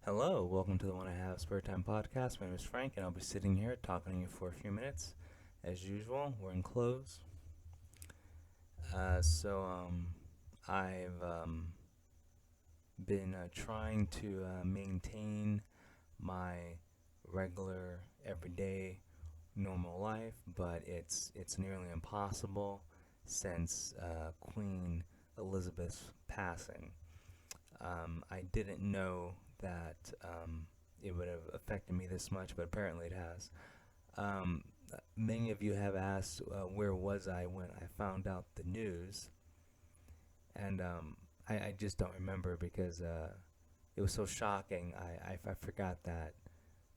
Hello, welcome to the One I Have Spare Time podcast. My name is Frank, and I'll be sitting here talking to you for a few minutes. As usual, we're in clothes. I've been trying to maintain my regular, everyday, normal life, but it's nearly impossible since Queen Elizabeth's passing. I didn't know that it would have affected me this much, but apparently it has. Um, Many of you have asked where was I when I found out the news, and I just don't remember because it was so shocking. I forgot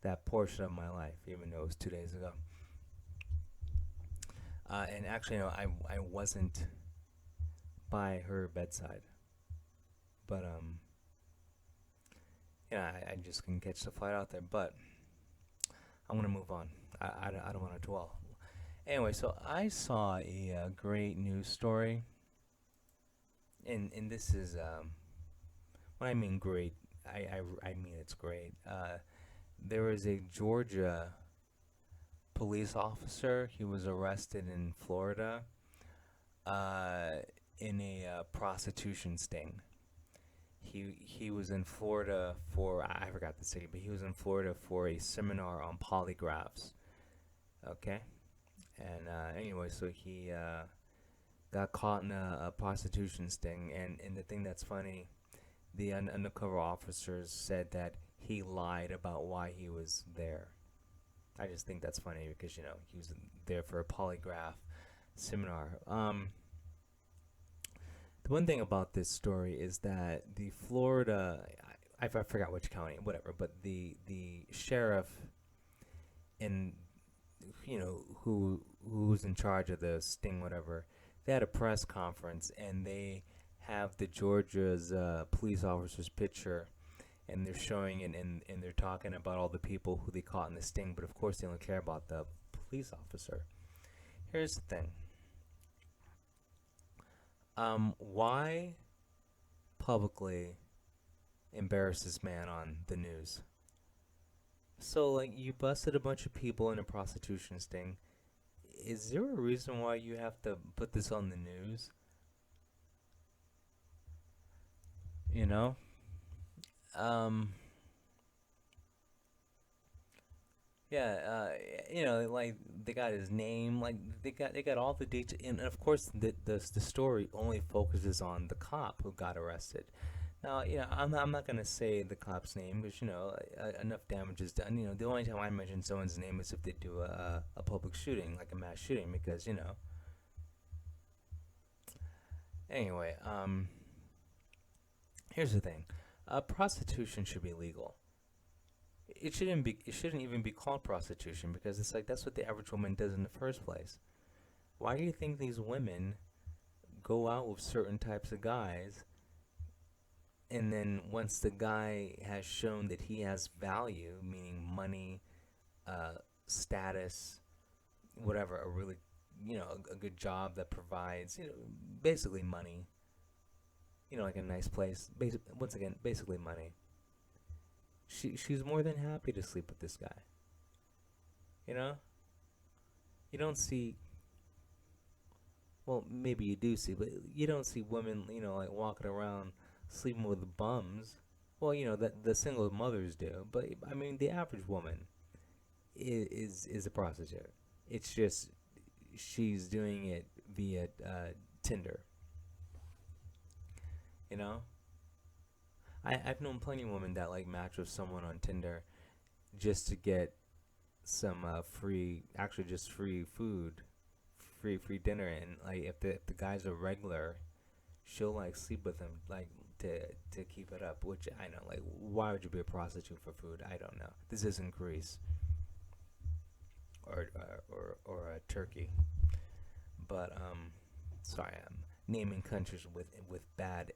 that portion of my life, even though it was 2 days ago. And actually, no, I wasn't by her bedside, but I just can catch the flight out there. But I'm gonna move on. I don't want to dwell. Anyway, so I saw a great news story, and this is when I mean great, I mean it's great. There was a Georgia police officer. He was arrested in Florida uh, in a prostitution sting. He was in Florida for I forgot the city, but he was in Florida for a seminar on polygraphs. Okay, and anyway, so he got caught in a prostitution sting, and the thing that's funny, the undercover officers said that he lied about why he was there. I just think that's funny because he was there for a polygraph seminar. The one thing about this story is that the Florida, I forgot which county, whatever, but the sheriff in who's in charge of the sting, whatever, they had a press conference and they have the Georgia's police officer's picture, and they're showing it, and they're talking about all the people who they caught in the sting, but of course they only care about the police officer. Here's the thing. Why publicly embarrass this man on the news? So, like, you busted a bunch of people in a prostitution sting. Is there a reason why you have to put this on the news? You know? Um, yeah, like they got his name, like they got all the details, and of course the story only focuses on the cop who got arrested. Now, I'm not gonna say the cop's name because enough damage is done. The only time I mention someone's name is if they do a public shooting, like a mass shooting, because. Anyway, here's the thing: prostitution should be legal. It shouldn't even be called prostitution because it's like that's what the average woman does in the first place. Why do you think these women go out with certain types of guys, and then once the guy has shown that he has value, meaning money, status, whatever, a really, a good job that provides, basically money, like a nice place, once again, basically money. She's more than happy to sleep with this guy. You know, you don't see. Well, maybe you do see, but you don't see women, like walking around sleeping with bums. Well, that the single mothers do, but I mean, the average woman is a prostitute. It's just she's doing it via Tinder. You know, I've known plenty of women that like match with someone on Tinder just to get some free, actually just free food, free dinner, and like if the guy's a regular, she'll like sleep with him like to keep it up. Which I know, like, why would you be a prostitute for food? I don't know. This isn't Greece or Turkey, but sorry, I'm naming countries with bad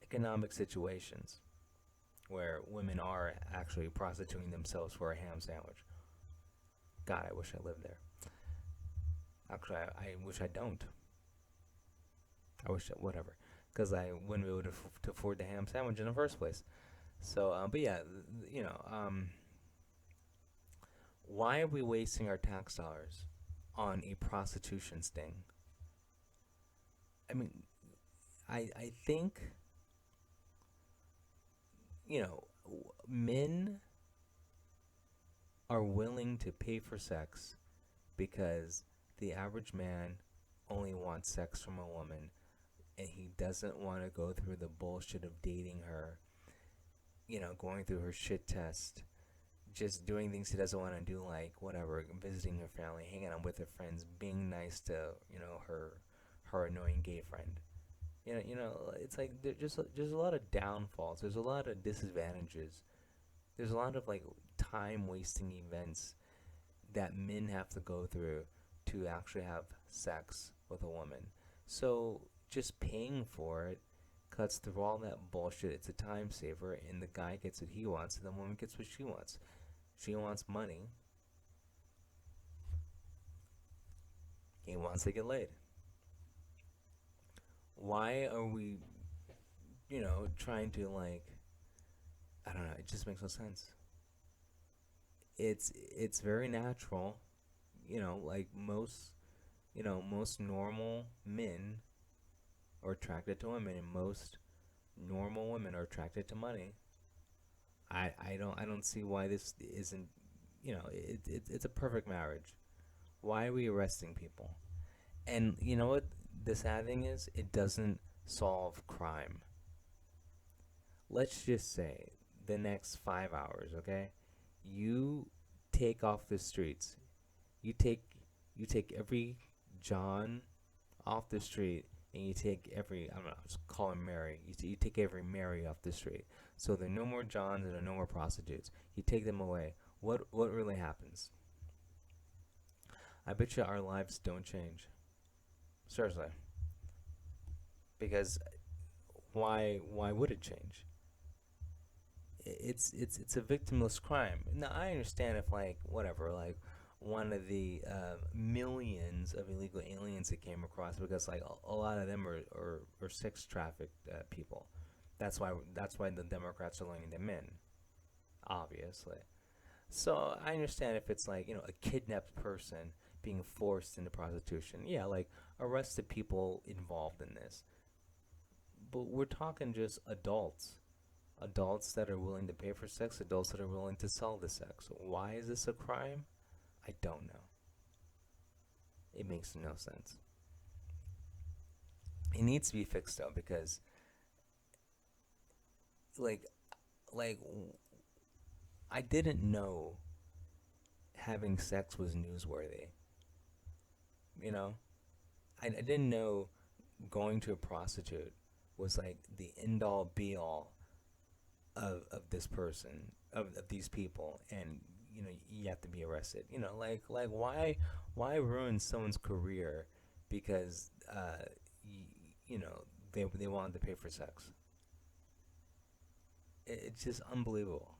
economic situations where women are actually prostituting themselves for a ham sandwich. God, I wish I lived there. Actually, I wish I don't. I wish whatever, because I wouldn't be able to afford the ham sandwich in the first place. So, but yeah, why are we wasting our tax dollars on a prostitution sting? I mean, I think, men are willing to pay for sex because the average man only wants sex from a woman, and he doesn't want to go through the bullshit of dating her, going through her shit test, just doing things he doesn't want to do, like whatever, visiting her family, hanging out with her friends, being nice to her annoying gay friend. It's like there's a lot of downfalls. There's a lot of disadvantages. There's a lot of like time wasting events that men have to go through to actually have sex with a woman. So just paying for it cuts through all that bullshit. It's a time saver, and the guy gets what he wants, and the woman gets what she wants. She wants money. He wants to get laid. Why are we, trying to like? I don't know. It just makes no sense. It's very natural, like most normal men are attracted to women, and most normal women are attracted to money. I don't see why this isn't, it's a perfect marriage. Why are we arresting people? And you know what the sad thing is? It doesn't solve crime. Let's just say the next 5 hours, okay? You take off the streets. You take you take every John off the street, and you take every, I don't know, just call him Mary. You take every Mary off the street. So there are no more Johns and there are no more prostitutes. You take them away. What really happens? I bet you our lives don't change. Seriously. Because why would it change? It's a victimless crime. Now I understand if like whatever, like one of the millions of illegal aliens that came across, because like a lot of them are sex trafficked people. That's why the Democrats are letting them in, obviously. So I understand if it's like a kidnapped person being forced into prostitution. Yeah, like arrest the people involved in this. But we're talking just adults that are willing to pay for sex, adults that are willing to sell the sex. Why is this a crime? I don't know. It makes no sense. It needs to be fixed though, because like like I didn't know having sex was newsworthy. You know, I didn't know going to a prostitute was like the end all be all of this person, of these people, and you have to be arrested. Like why ruin someone's career because they wanted to pay for sex. It's just unbelievable.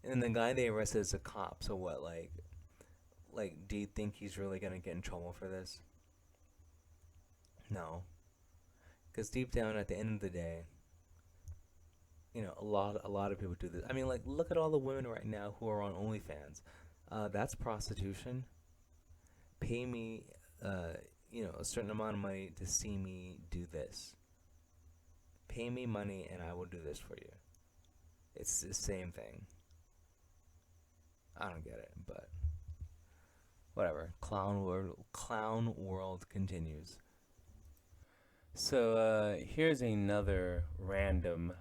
And the guy they arrested is a cop. So what? Like, do you think he's really gonna get in trouble for this? No, because deep down, at the end of the day, a lot of people do this. I mean, like, look at all the women right now who are on OnlyFans. That's prostitution. Pay me, a certain amount of money to see me do this. Pay me money, and I will do this for you. It's the same thing. I don't get it, but whatever. Clown world continues. So here's another random.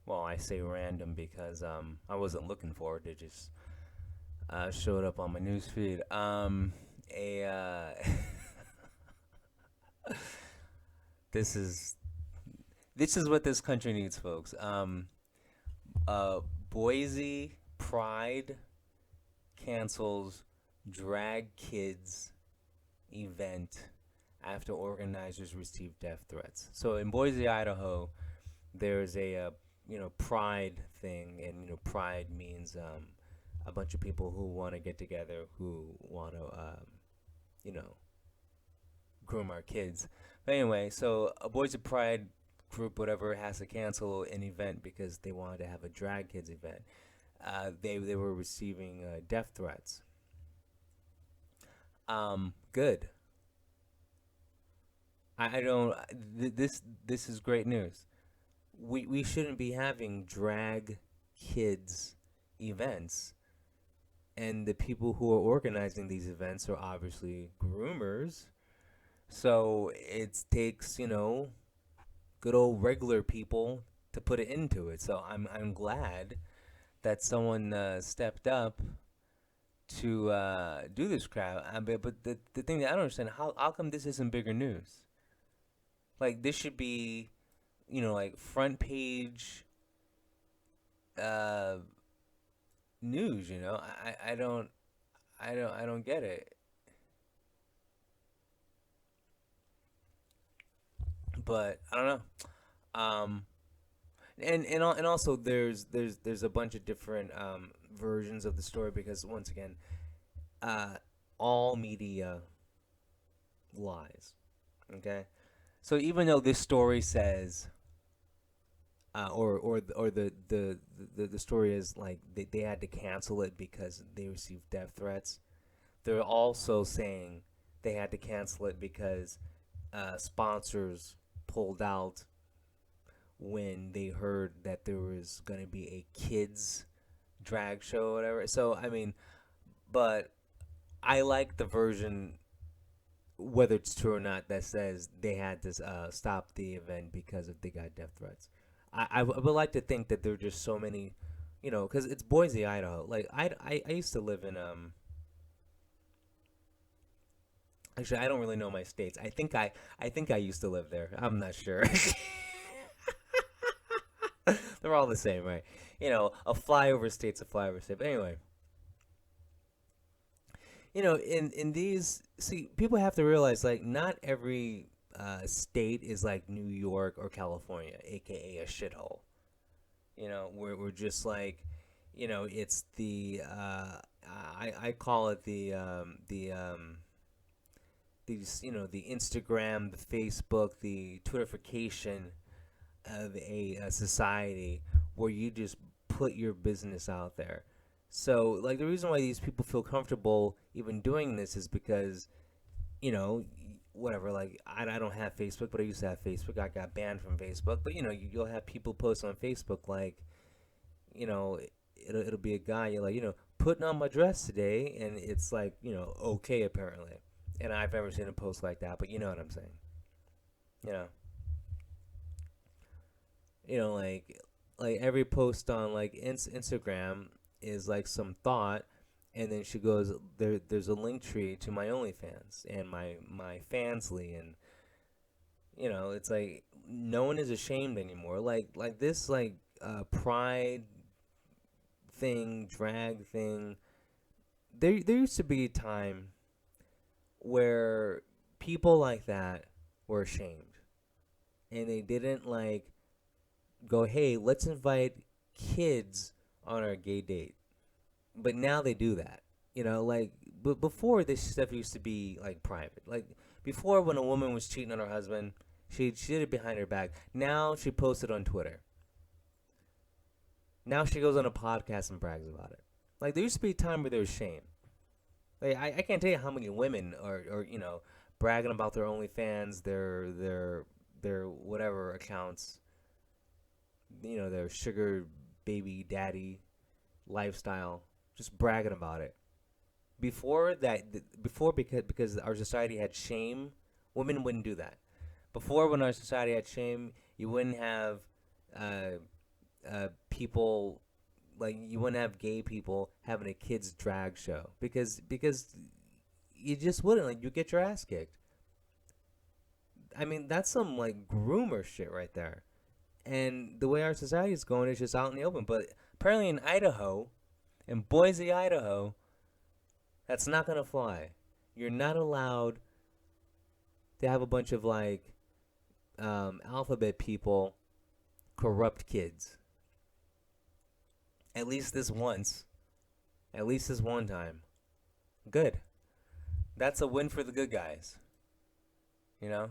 Well, I say random because I wasn't looking for it. It just showed up on my newsfeed. A this is what this country needs, folks. Boise Pride cancels drag kids event after organizers received death threats. So in Boise, Idaho, there's a pride thing, and pride means a bunch of people who want to get together, who want to you know groom our kids. But anyway, so a Boise Pride group, whatever, has to cancel an event because they wanted to have a drag kids event. They were receiving death threats. Good. I don't. This is great news. We shouldn't be having drag kids events, and the people who are organizing these events are obviously groomers. So it takes, good old regular people to put it into it. So I'm glad that someone stepped up to do this crap. But the thing that I don't understand, how come this isn't bigger news? Like, this should be, like, front page uh, news. I don't get it. But I don't know. And also there's a bunch of different versions of the story, because once again, uh, all media lies. Okay, so even though this story says, or the story is like they had to cancel it because they received death threats, they're also saying they had to cancel it because sponsors pulled out when they heard that there was going to be a kids drag show or whatever. So I mean, but I like the version, whether it's true or not, that says they had to stop the event because of they got death threats. I would like to think that there are just so many, because it's Boise, Idaho. Like I used to live in Actually, I don't really know my states. I think I used to live there. I'm not sure. They're all the same, right? A flyover state's a flyover state. But anyway, in these, see, people have to realize, like, not every state is like New York or California, aka a shithole. We're just like, it's the I call it the Instagram, the Facebook, the Twitterification of a society where you just put your business out there. So, like, the reason why these people feel comfortable even doing this is because, whatever, like, I don't have Facebook, but I used to have Facebook. I got banned from Facebook. But, you'll have people post on Facebook, like, you know, it'll be a guy, you're like, putting on my dress today, and it's like, okay, apparently. And I've never seen a post like that, but you know what I'm saying. You know, like every post on like Instagram is like some thought, and then she goes there's a link tree to my OnlyFans and my Fansly, and it's like no one is ashamed anymore. Like this, like pride thing, drag thing. There used to be a time where people like that were ashamed, and they didn't like go, hey, let's invite kids on our gay date. But now they do that. Like, but before, this stuff used to be like private. Like before, when a woman was cheating on her husband, she did it behind her back. Now she posted on Twitter. Now she goes on a podcast and brags about it. Like, there used to be a time where there was shame. Like, I can't tell you how many women are bragging about their OnlyFans, their whatever accounts, their sugar baby daddy lifestyle, just bragging about it. Before, because our society had shame, women wouldn't do that. Before, when our society had shame, you wouldn't have people, like, you wouldn't have gay people having a kids drag show, because you just wouldn't. Like, you get your ass kicked. I mean, that's some like groomer shit right there. And the way our society is going is just out in the open. But apparently in Idaho, in Boise, Idaho, that's not gonna fly. You're not allowed to have a bunch of like alphabet people corrupt kids. At least this once. At least this one time. Good. That's a win for the good guys. You know?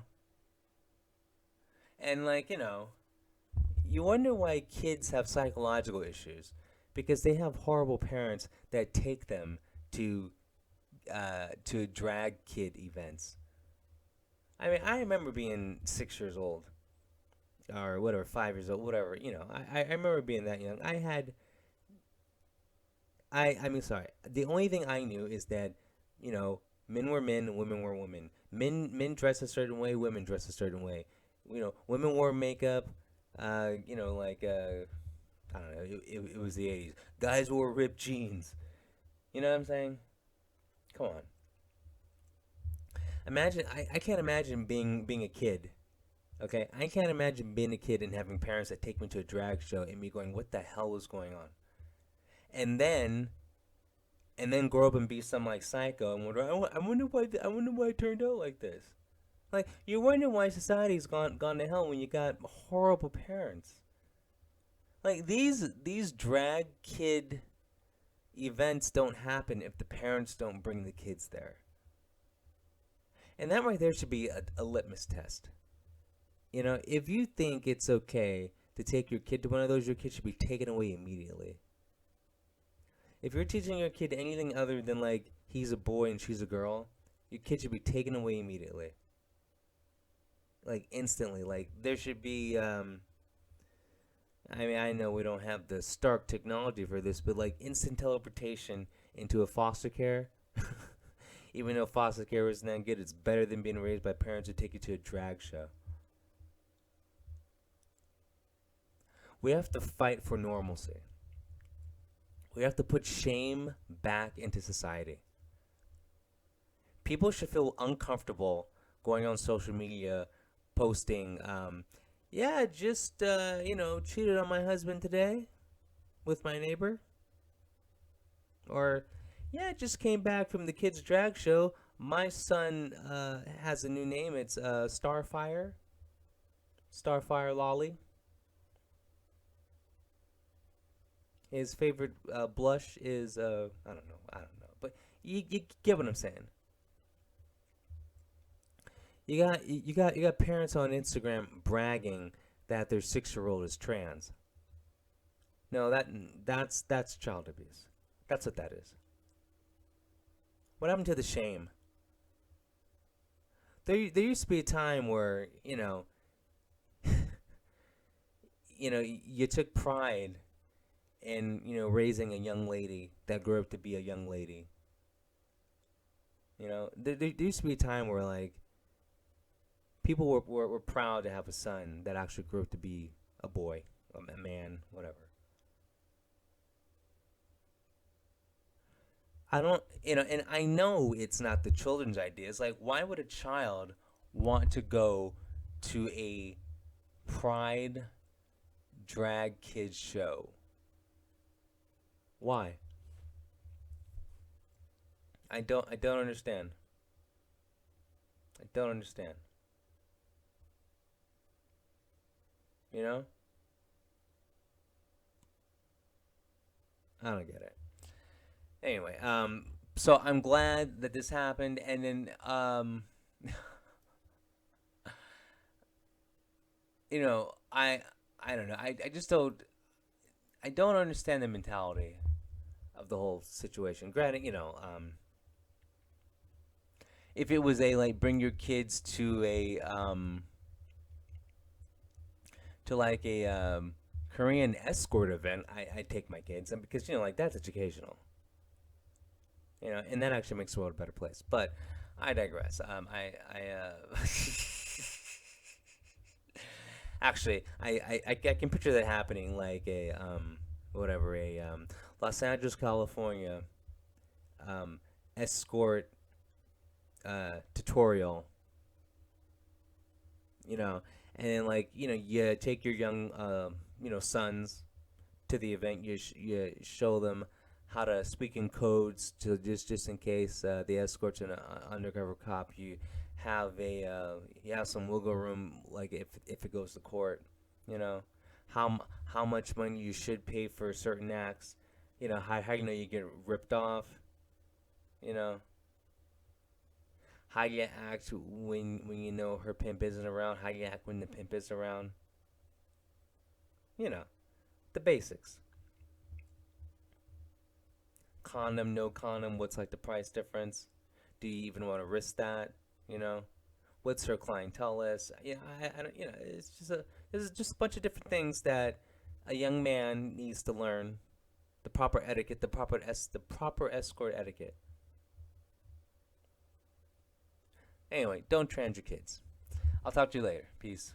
And like, you wonder why kids have psychological issues because they have horrible parents that take them to drag kid events. I mean, I remember being 6 years old or whatever, 5 years old, whatever. I remember being that young. I mean, sorry. The only thing I knew is that, men were men and women were women. Men dress a certain way, women dress a certain way. Women wore makeup. Like I don't know. It was the '80s. Guys wore ripped jeans. You know what I'm saying? Come on. Imagine. I can't imagine being a kid. Okay, I can't imagine being a kid and having parents that take me to a drag show and me going, "What the hell is going on?" And then grow up and be some like psycho and wonder, I wonder why it turned out like this. Like you wonder why society's gone to hell when you got horrible parents. Like these drag kid events don't happen if the parents don't bring the kids there. And that right there should be a litmus test. If you think it's okay to take your kid to one of those, your kid should be taken away immediately. If you're teaching your kid anything other than like he's a boy and she's a girl, your kid should be taken away immediately. Like instantly. Like there should be I mean, I know we don't have the Stark technology for this, but like instant teleportation into a foster care. Even though foster care isn't that good, it's better than being raised by parents who take you to a drag show. We have to fight for normalcy. We have to put shame back into society. People should feel uncomfortable going on social media, posting, yeah, just, cheated on my husband today with my neighbor. Or, yeah, just came back from the kids' drag show. My son has a new name. It's Starfire. Starfire Lolly. His favorite blush is I don't know, but you get what I'm saying. You got parents on Instagram bragging that their 6-year old is trans. No, that's child abuse. That's what that is. What happened to the shame? There used to be a time where you took pride in raising a young lady that grew up to be a young lady. There used to be a time where like people were proud to have a son that actually grew up to be a boy, a man, whatever. I don't, and I know it's not the children's idea. It's like, why would a child want to go to a pride drag kids show? Why? I don't understand. I don't understand. You know? I don't get it. Anyway, so I'm glad that this happened, and then, I don't know. I just don't understand the mentality of the whole situation. Granted, if it was a like bring your kids to a like a Korean escort event, I take my kids, and because like that's educational. And that actually makes the world a better place. But I digress. Actually, I can picture that happening like a whatever a Los Angeles, California escort tutorial. And then like you take your young sons to the event. You show them how to speak in codes to just in case the escort's an undercover cop. You have some wiggle room, like if it goes to court. You know how much money you should pay for certain acts. How you get ripped off. You know how you act when you know her pimp isn't around, how you act when the pimp is around. You know, the basics. Condom, no condom, what's like the price difference? Do you even want to risk that? You know, what's her clientele list? I don't. It's just a this is just a bunch of different things that a young man needs to learn. The proper etiquette, the proper escort etiquette. Anyway, don't trans your kids. I'll talk to you later. Peace.